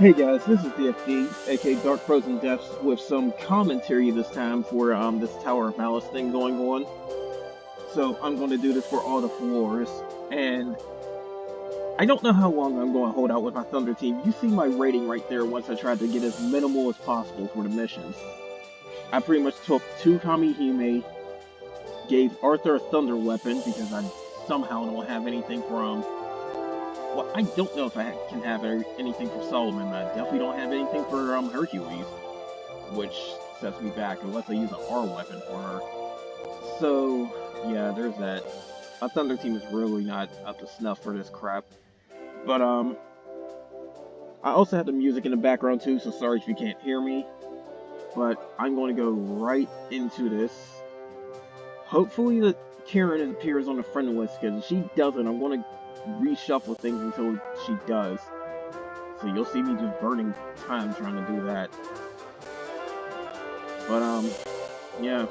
Hey guys, this is DFD, aka Dark Frozen Deaths, with some commentary this time for this Tower of Malice thing going on. So I'm going to do this for all the floors, and I don't know how long I'm going to hold out with my Thunder team. You see my rating right there once I tried to get as minimal as possible for the missions. I pretty much took 2 Kamihime, gave Arthur a Thunder weapon because I somehow don't have anything for well, I don't know if I can have anything for Solomon, but I definitely don't have anything for Hercules, which sets me back unless I use an R weapon for her. So, yeah, there's that. My Thunder team is really not up to snuff for this crap. But, I also have the music in the background too, so sorry if you can't hear me. But I'm going to go right into this. Hopefully that Karen appears on the friend list, because if she doesn't, I'm going to reshuffle things until she does. So you'll see me just burning time trying to do that. But, yeah.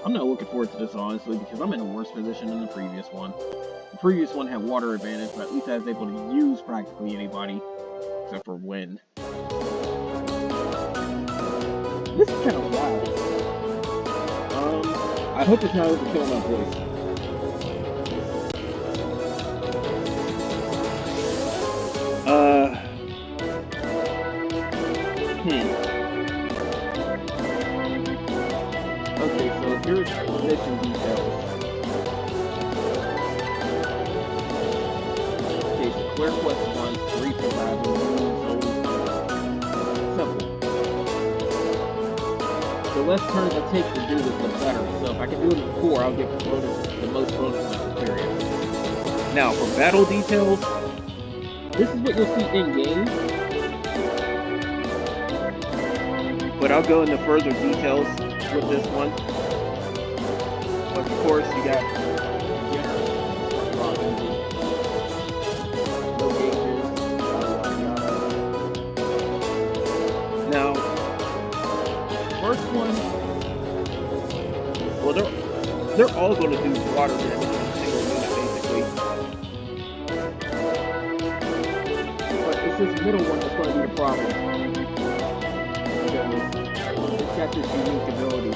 I'm not looking forward to this, honestly, because I'm in a worse position than the previous one. The previous one had water advantage, but at least I was able to use practically anybody, except for wind. This is kind of loud. I hope it's not overkilling my voice. Okay, so here's mission details. Okay, so Clear Quest 1, 3 survival, simple. The less turns I take to do this, the better. So if I can do it in 4, I'll get the most bonus level, period. Now, for battle details, this is what you'll see in-game. But I'll go into further details with this one. But of course, you got no gauges, yada yada. Now, first one, well, they're all going to do water damage in a single unit, basically. But it's this middle one that's going to be the problem. It's got this unique ability.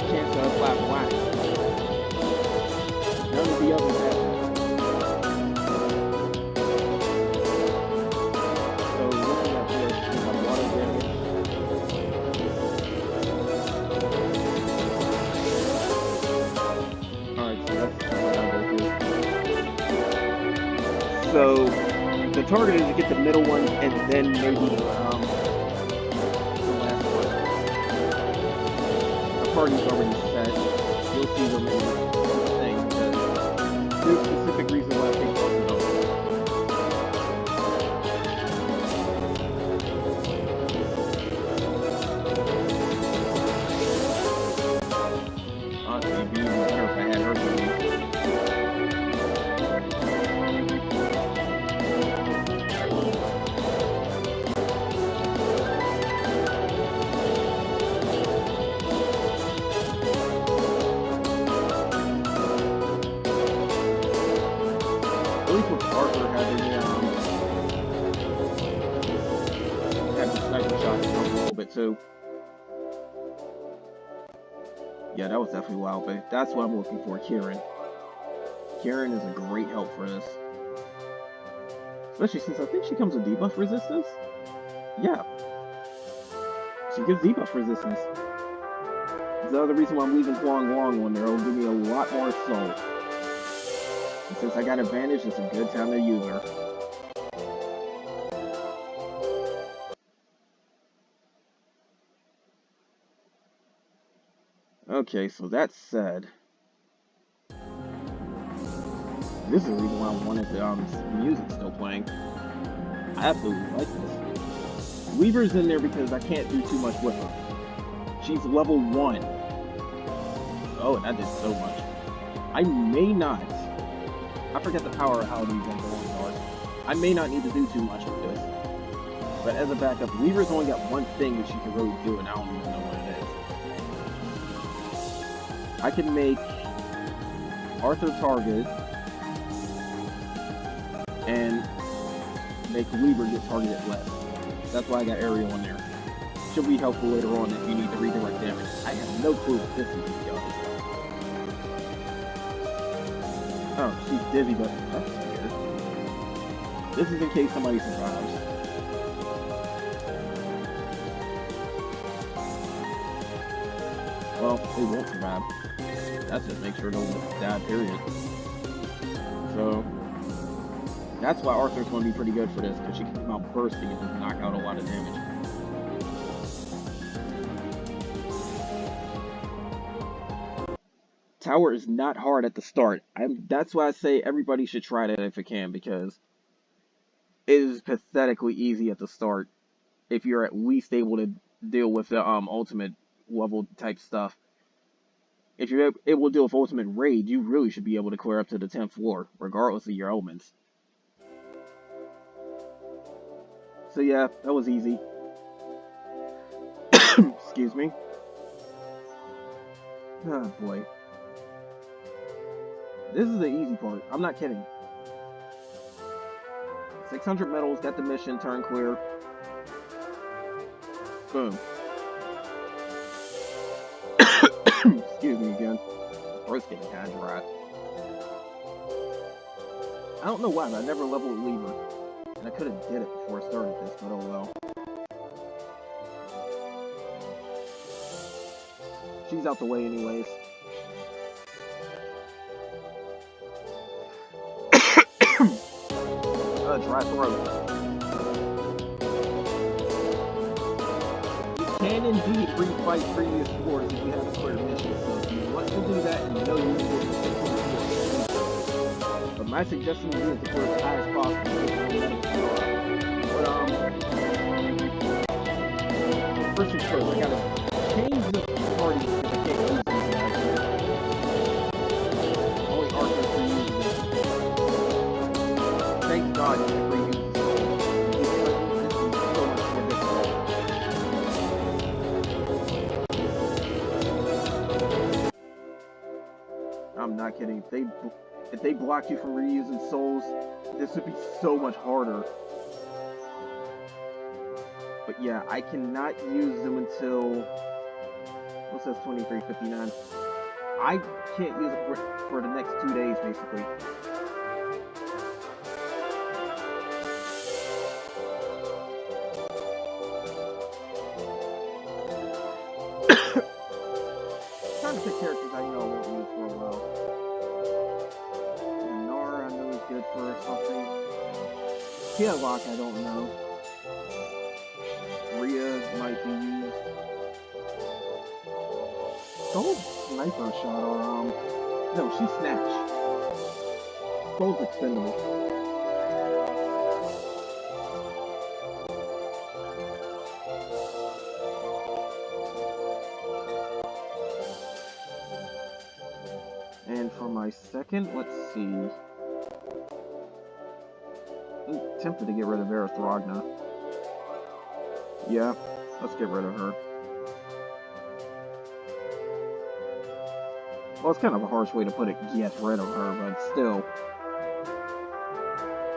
Chance to apply wax. None of the others have that. So looking at this, we have water damage. Alright, so that's what I go through. So the target is to get the middle one and then maybe party's already set. You'll see them in the thing, because there's a specific reason why I think both of them. Honestly, it'd be even better if I had Hercules. Arthur had the sniper shot a little bit too. Yeah, that was definitely wild, but that's what I'm looking for, Karen. Karen is a great help for this. Especially since I think she comes with debuff resistance? Yeah. She gives debuff resistance. That's the other reason why I'm leaving Huang Long on there. It'll give me a lot more assault. And since I got advantage, it's a good time to use her. Okay, so that said, this is the reason why I wanted the music still playing. I absolutely like this. Weaver's in there because I can't do too much with her. She's level 1. Oh, and that did so much. I may not. I forget the power of how these things are. I may not need to do too much with this. But as a backup, Weaver's only got one thing that she can really do, and I don't even know what it is. I can make Arthur target and make Weaver get targeted less. That's why I got Aerial in there. Should be helpful later on if you need to redirect damage. I have no clue what this is, y'all. Oh, she's dizzy, but that's weird. This is in case somebody survives. Well, they won't survive. That's just make sure they'll die, period. So, that's why Arthur's going to be pretty good for this, because she can come out bursting and just knock out a lot of damage. Tower is not hard at the start. That's why I say everybody should try that if it can, because it is pathetically easy at the start if you're at least able to deal with the ultimate level type stuff. If you're able to deal with ultimate raid, you really should be able to clear up to the 10th floor, regardless of your elements. So yeah, that was easy. Excuse me. Oh boy. This is the easy part. I'm not kidding. 600 medals, got the mission, turn clear. Boom. Excuse me again. Throat's getting kind of dry. I don't know why, but I never leveled Weaver. And I could have did it before I started this, but oh well. She's out the way anyways. Dry throat. You can indeed refight previous wars if you have a clear mission, so if you want to do that and you know you can get the 6 but my suggestion is to clear as high as possible. But first things first, I gotta change the party because I can't use these guys. Only Arthur can use this. Thank God you can reuse the soul. This is so much more difficult. I'm not kidding. If they block you from reusing souls, this would be so much harder. But yeah, I cannot use them until... What says 23:59? I can't use it for the next 2 days, basically. Trying to pick characters I know I won't use for a while. Nero, I know is good for something. Kialok, I don't know. Rhea might be used. Gold sniper shot or no, she's snatch. Gold's expendable. And for my second, let's see. I'm tempted to get rid of Erethrogna. Yeah, let's get rid of her. Well, it's kind of a harsh way to put it, get rid of her, but still.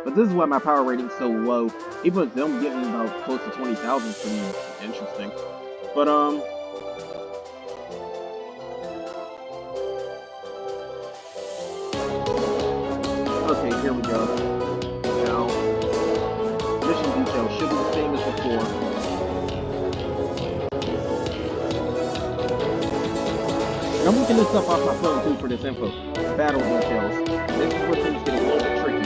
But this is why my power rating's so low. Even with them getting about close to 20,000 is pretty interesting. But, okay, here we go. Now, mission details should be the same as before. I'm looking this up off my phone too for this info. Battle details. This is where things get a little bit tricky.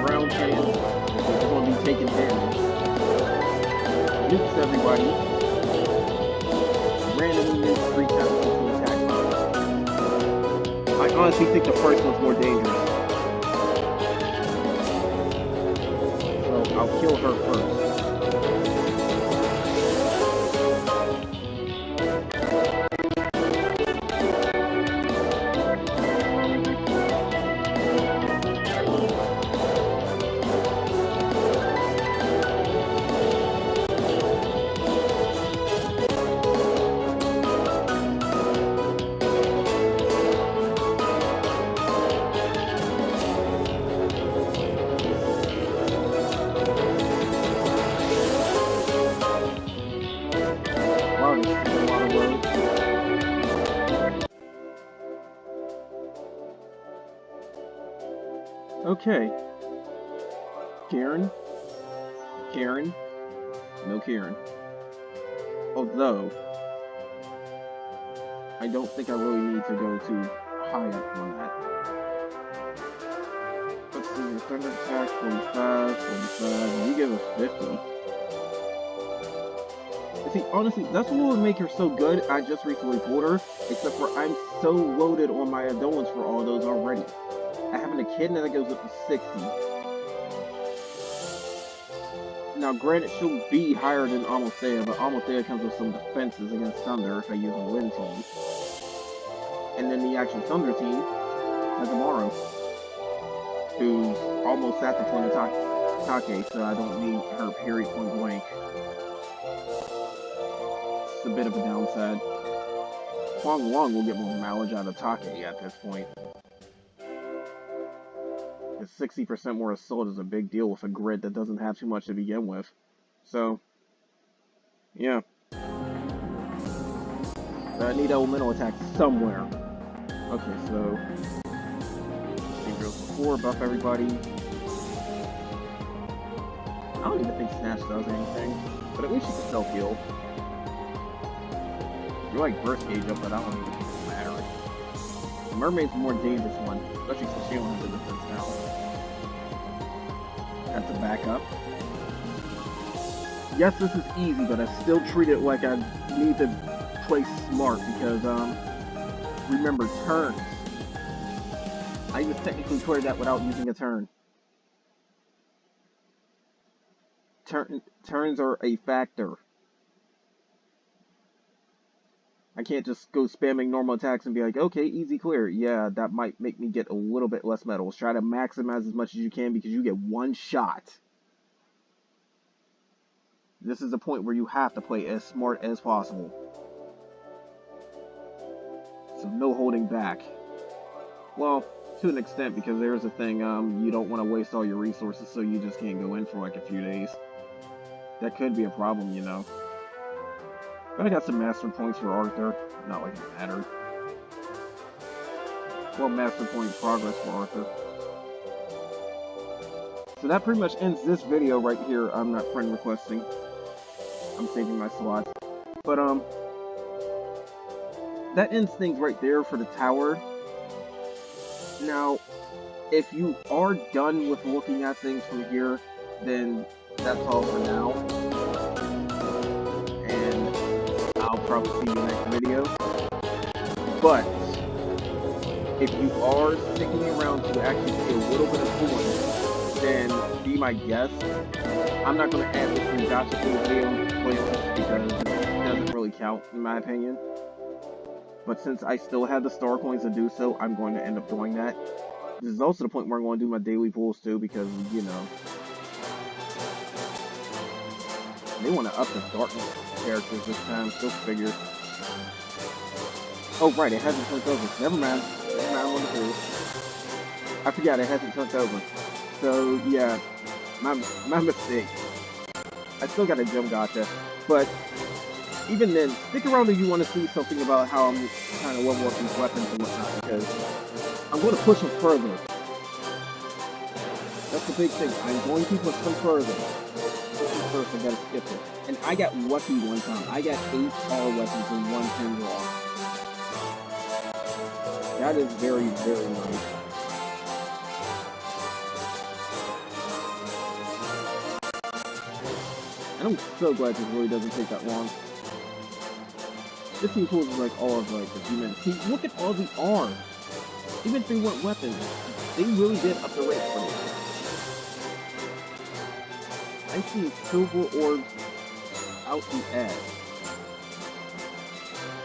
Round hands. They're going to be taking damage. Nukes everybody. Randomly nukes 3 times into an attack box. I honestly think the first one's more dangerous. So I'll kill her first. Okay. Karen? Karen? No Karen. Although, I don't think I really need to go too high up on that. Let's see, your thunder attack, 45, 45, and you give us 50. See, honestly, that's what would make her so good. I just recently pulled her, except for I'm so loaded on my Adolins for all those already. I have an echidna that goes up to 60. Now, granted, she'll be higher than Almothea, but Almothea comes with some defenses against Thunder if I use a Wind team. And then the actual Thunder team has Amaro, who's almost at the point of Take, so I don't need her period point blank. It's a bit of a downside. Huang Long will get more mileage out of Take at this point. 60% more assault is a big deal with a grid that doesn't have too much to begin with. So, yeah. I need elemental attack somewhere. Okay, so... Drills before, buff everybody. I don't even think Snatch does anything, but at least she can self-heal. You like burst gauge up, but I don't even think it matters. The Mermaid's the more dangerous one, especially since she don't have the defense now. That's a backup. Yes, this is easy, but I still treat it like I need to play smart because, remember, turns. I just technically cleared that without using a turn. Turns are a factor. I can't just go spamming normal attacks and be like, okay, easy clear. Yeah, that might make me get a little bit less medals. Try to maximize as much as you can because you get one shot. This is the point where you have to play as smart as possible. So no holding back. Well, to an extent, because there's a thing, you don't want to waste all your resources, so you just can't go in for like a few days. That could be a problem, you know. But I got some master points for Arthur. Not like it mattered. Well, master point progress for Arthur. So that pretty much ends this video right here. I'm not friend requesting. I'm saving my slots. But, that ends things right there for the tower. Now, if you are done with looking at things from here, then that's all for now. And I'll probably see you next video. But if you are sticking around to actually see a little bit of points, then be my guest. I'm not going to add this in Gotcha to the video playlist because it doesn't really count in my opinion. But since I still have the star coins to do so, I'm going to end up doing that. This is also the point where I'm going to do my daily pulls too, because, you know, they want to up the darkness characters this time, go figure. Oh, right, it hasn't turned over. Never mind. Never mind, what it is. I forgot it hasn't turned over. So, yeah, my mistake. I still got a gem gotcha, but even then, stick around if you want to see something about how I'm trying to level up these weapons and whatnot, because I'm going to push them further. That's the big thing. I'm going to push them further. Pushing first, I gotta skip it. And I got lucky one time. I got 8 power weapons in one 10 draw. That is very, very nice. And I'm so glad this really doesn't take that long. 15 pulls is like all of like a few minutes. See, look at all the arms. Even if they weren't weapons, they really did up the rate for me. I see silver orbs out the edge.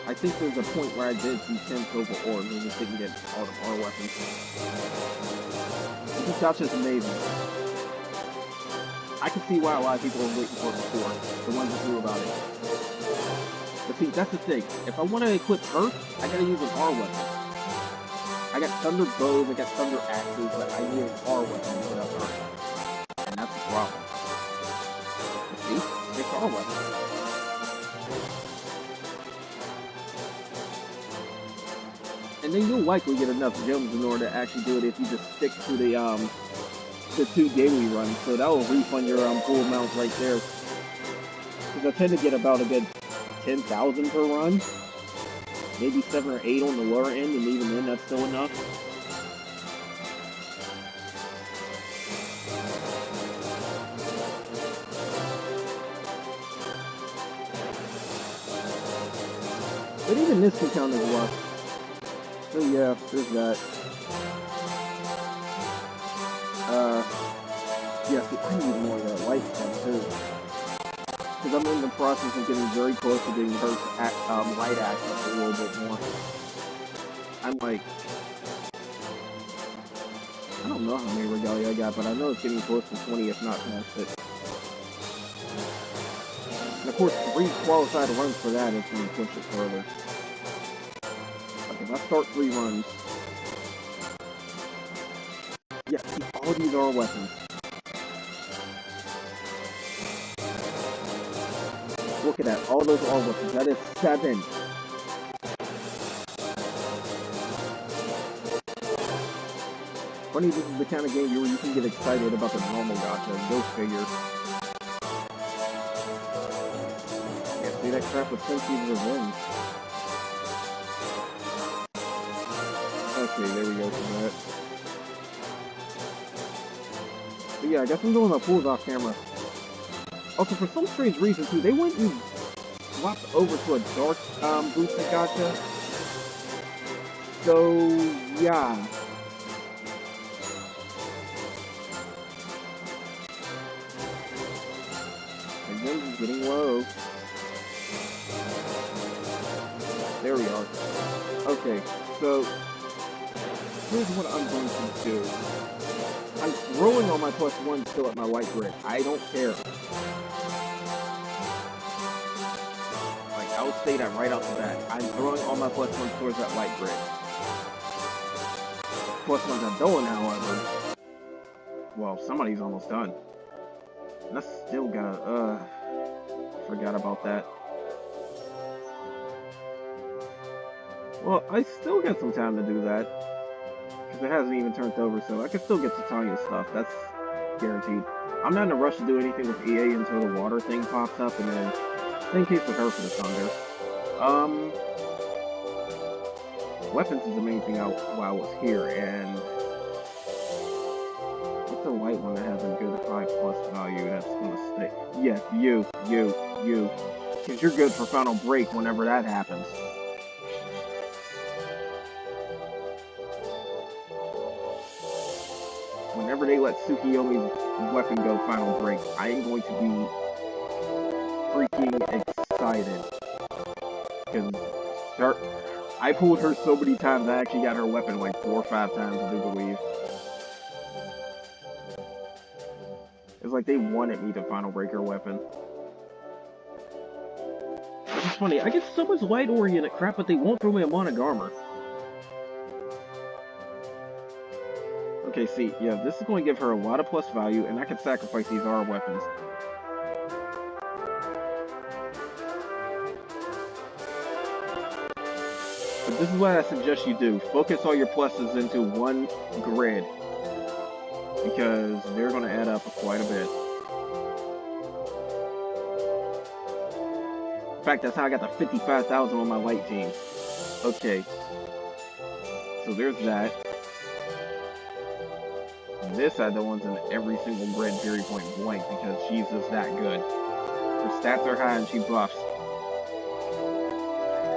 I think there's a point where I did see 10 silver orbs and just didn't get all of our weapons. This gotcha is amazing. I can see why a lot of people were waiting for it before, the ones that knew about it. But see, that's the thing. If I want to equip Earth, I gotta use an R weapon. I got thunder bows, I got thunder axes, but I need an R weapon to put up Earth. And that's the problem. But see, it's R weapon. And and then you'll likely get enough gems in order to actually do it if you just stick to the 2 daily runs. So that will refund your full amount right there. Because I tend to get about a good 10,000 per run, maybe 7 or 8 on the lower end, and even then that's still enough. But even this can count as luck. So yeah, there's that. Yeah, see, I need more of that light stuff too. Because I'm in the process of getting very close to getting her light axe up a little bit more. I'm like, I don't know how many regalia I got, but I know it's getting close to 20, if not past it. And of course, 3 qualified runs for that is going to push it further. Like if I start 3 runs, yeah, see, all these are weapons. Look at that, all those are weapons. That is 7. Funny, this is the kind of game where you can get excited about the normal gacha. Go figure. Yeah, see that crap with Sensei's Revenge. Okay, there we go for that. But yeah, I guess I'm doing my pools off camera. Also, for some strange reason too, they went and swapped over to a dark boosted gacha. So yeah. My gems is getting low. There we are. Okay, so here's what I'm going to do. I'm throwing all my +1 still at my white grid. I don't care. Like, I'll say that right off the bat. I'm throwing all my +1 towards that white grid. +1s I'm doing, however. Well, somebody's almost done. And I still gotta, forgot about that. Well, I still got some time to do that. Because it hasn't even turned over, so I can still get to Tanya's stuff. That's guaranteed. I'm not in a rush to do anything with EA until the water thing pops up, and then same case with her for the thunder. Weapons is the main thing while I was here, and what's the white one that has a good 5+ value that's gonna stay? Yeah, you. Because you're good for Final Break whenever that happens. Whenever they let Tsukiyomi's weapon go Final Break, I am going to be freaking excited. Because I pulled her so many times, I actually got her weapon like 4 or 5 times, I do believe. It's like they wanted me to Final Break her weapon. It's funny, I get so much light-oriented crap, but they won't throw me a Monarch armor. Okay, see, yeah, this is going to give her a lot of plus value, and I can sacrifice these R weapons. But this is what I suggest you do. Focus all your pluses into one grid, because they're going to add up quite a bit. In fact, that's how I got the 55,000 on my light team. Okay. So there's that. This I don't want in every single grid, period, point blank, because she's just that good. Her stats are high and she buffs.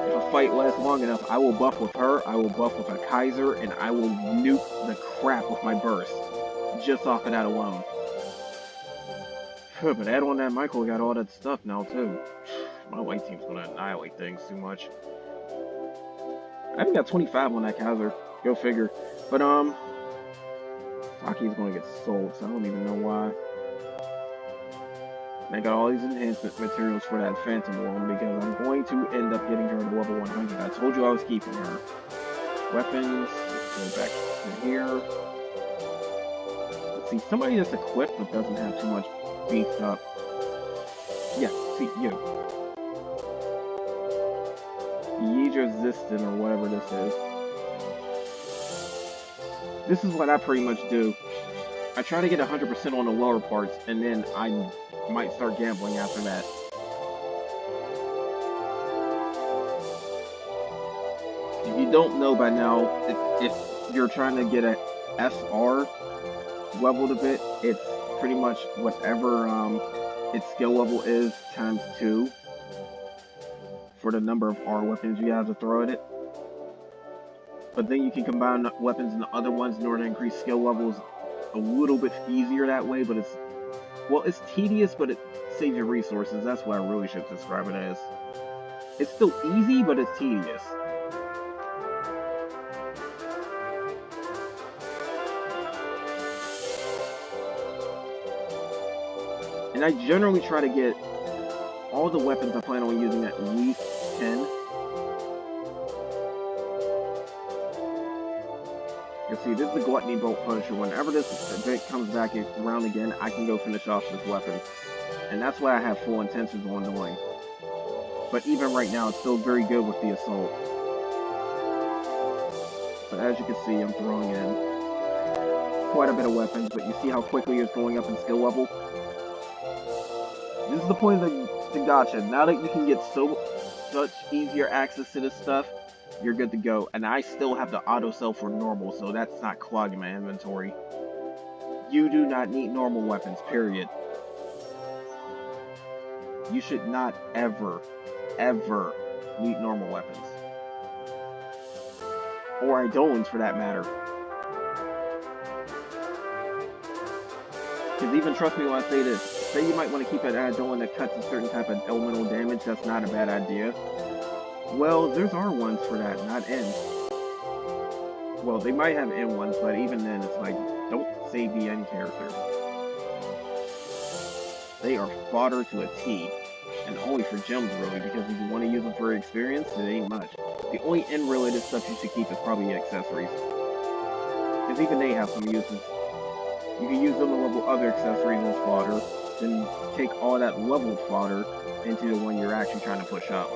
If a fight lasts long enough, I will buff with her, I will buff with a Kaiser, and I will nuke the crap with my burst. Just off of that alone. But add on that Michael got all that stuff now too. My white team's gonna annihilate things too much. I haven't got 25 on that Kaiser. Go figure. But Saki's gonna get sold, so I don't even know why. And I got all these enhancement materials for that Phantom Worm because I'm going to end up getting her to level 100. I told you I was keeping her. Weapons, let's go back to here. Let's see, somebody that's equipped but doesn't have too much beefed up. Yeah, see, you. Yee's resistant or whatever this is. This is what I pretty much do. I try to get 100% on the lower parts, and then I might start gambling after that. If you don't know by now, if you're trying to get a SR leveled a bit, it's pretty much whatever its skill level is times 2 for the number of R weapons you have to throw at it. But then you can combine weapons and the other ones in order to increase skill levels a little bit easier that way, but it's tedious, but it saves your resources. That's what I really should describe it as. It's still easy, but it's tedious. And I generally try to get all the weapons I plan on using at least 10. You see, this is the Gluttony Bolt Punisher. Whenever this event comes back around again, I can go finish off this weapon. And that's what I have full intentions on doing. But even right now, it's still very good with the Assault. So as you can see, I'm throwing in quite a bit of weapons, but you see how quickly it's going up in skill level? This is the point of the gacha. Now that you can get such easier access to this stuff, you're good to go. And I still have the auto sell for normal, so that's not clogging my inventory. You do not need normal weapons, period. You should not ever need normal weapons. Or Eidolons for that matter. Because even trust me when I say this, say you might want to keep an Eidolon that cuts a certain type of elemental damage, that's not a bad idea. Well, there's R ones for that, not N. Well, they might have N ones, but even then, it's like, don't save the N characters. They are fodder to a T, and only for gems, really, because if you want to use them for experience, it ain't much. The only N-related stuff you should keep is probably accessories. Because even they have some uses. You can use them to level other accessories as fodder, then take all that leveled fodder into the one you're actually trying to push up.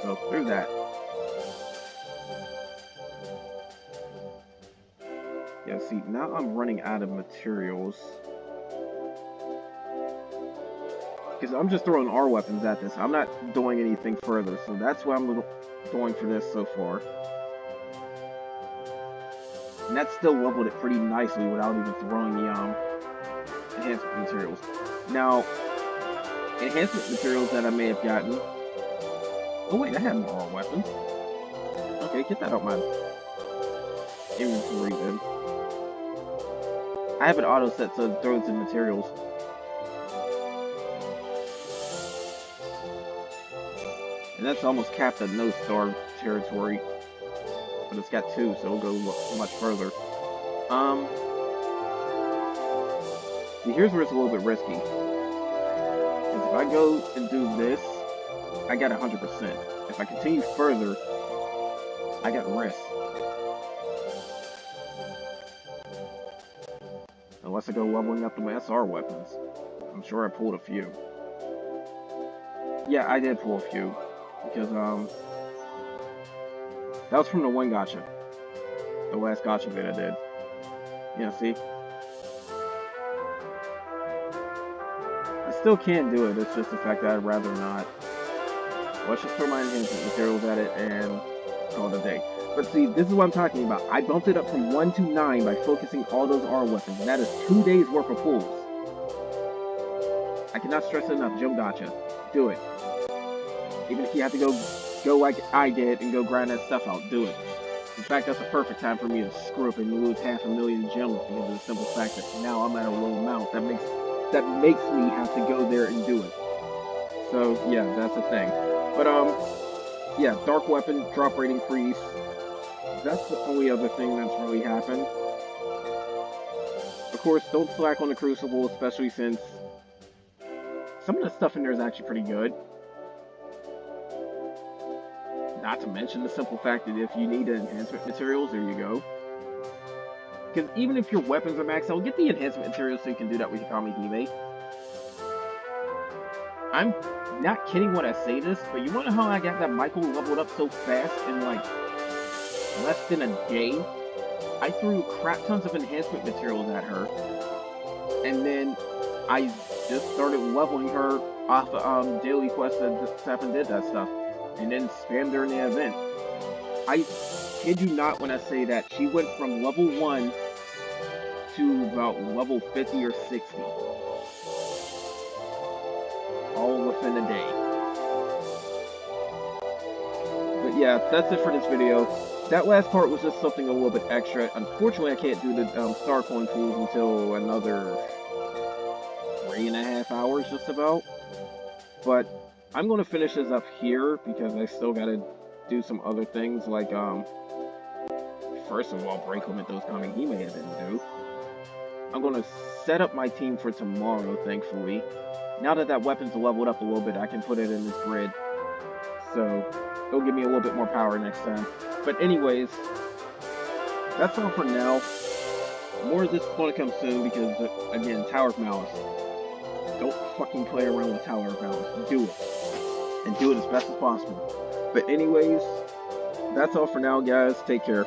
So, there's that. Yeah, see, now I'm running out of materials. Because I'm just throwing R weapons at this. I'm not doing anything further, so that's what I'm doing for this so far. And that still leveled it pretty nicely without even throwing the enhancement materials. Now, enhancement materials that I may have gotten... Oh wait, I have more R weapons. Okay, get that out my inventory then. I have it auto set so it throws in materials. And that's almost capped at no star territory. But it's got 2, so it'll go much further. Here's where it's a little bit risky. Because if I go and do this, I got 100%. If I continue further, I got risk. Unless I go leveling up to my SR weapons. I'm sure I pulled a few. Yeah, I did pull a few. Because, that was from the one gacha. The last gacha that I did. Yeah, see? I still can do it, it's just the fact that I'd rather not. Let's just throw my enhancement materials at it and call it a day. But see, this is what I'm talking about. I bumped it up from 1 to 9 by focusing all those R weapons. And that is 2 days worth of pulls. I cannot stress it enough, Gem Gacha. Do it. Even if you have to go like I did and go grind that stuff out, do it. In fact, that's the perfect time for me to screw up and lose 500,000 gems because of the simple fact that now I'm at a low amount. That makes me have to go there and do it. So yeah, that's the thing. But yeah, dark weapon drop rate increase. That's the only other thing that's really happened. Of course, don't slack on the Crucible, especially since some of the stuff in there is actually pretty good. Not to mention the simple fact that if you need enhancement materials, there you go. Because even if your weapons are maxed out, get the enhancement materials so you can do that with your Kamihime. I'm not kidding when I say this, but you wanna know how I got that Michael leveled up so fast in like less than a day? I threw crap tons of enhancement materials at her, and then I just started leveling her off daily quests that sat and did that stuff, and then spammed her in the event. I kid you not when I say that she went from level 1 to about level 50 or 60. All within a day. But yeah, that's it for this video. That last part was just something a little bit extra. Unfortunately, I can't do the star coin pools until another 3.5 hours, just about. But I'm going to finish this up here because I still got to do some other things, like first of all, break limit those Kamihime I didn't do. I'm going to set up my team for tomorrow, thankfully. Now that that weapon's leveled up a little bit, I can put it in this grid. So, it'll give me a little bit more power next time. But anyways, that's all for now. More of this is going to come soon because, again, Tower of Malice. Don't fucking play around with Tower of Malice. Do it. And do it as best as possible. But anyways, that's all for now, guys. Take care.